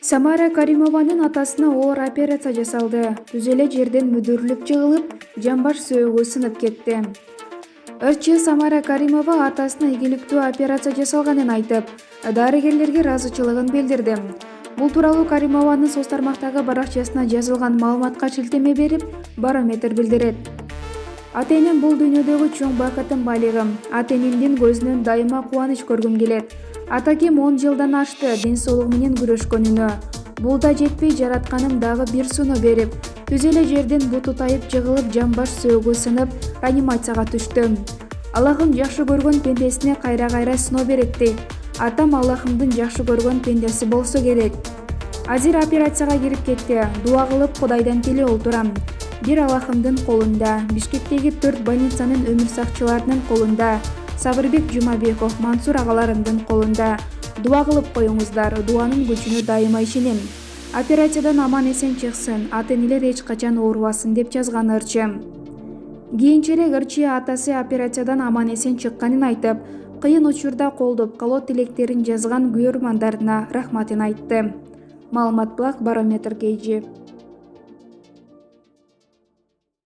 Самара Каримованын атасына оор операция жасалды. Түз эле жерден мүдүрүлүп жыгылып, жамбаш сөөгү сынып кетти. РЧ Самара Каримова атасына ийгиликтүү операция жасалганын айтып, дарыгерлерге ыраазычылыгын билдирди. Бул тууралуу Каримованын соц тармактагы баракчасына жазылган маалыматка шилтеме берип, Барометр билдирет. Ата-энем бул дүйнөдөгү чоң бакытым байлыгым. Ата-энемдин көзүнөн дайыма кубаныч көргүм келет. Атакем 10 жылдан ашты ден соолугу менен күрөшкөнүнө. Бул да жетпей жаратканым дагы бир сунуу берип, түз эле жерден буту тайып жыгылып, жамбаш сөөгү сынып, реанимацияга түштүм. Аллахым жакшы көргөн пендесине кайра сыноо берет дейт. Атам Аллахымдын жакшы көргөн пендеси болсо керек. Азыр операцияга кирип кетти. Дуа кылып Кудайдан келе отурам. Бир Аллахымдын колунда, Бишкектеги 4 больницанын өмүр сакчыларынын колунда, Сабырбек Жумабеков, Мансур агаларымдын колунда. Дуа кылып коюңуздар, дуанын күчүнө дайыма ишенем. Операциядан аман эсен чыксын, ата-энелер эч качан оорубасын деп жазган РЧ. Кийинчерээк РЧ атасы операциядан аман эсен чыкканын айтып, кыйын учурда колдоп калуу тилектерин жазган күйөрмандарына рахматын айтты. Маалымат Барометр KG.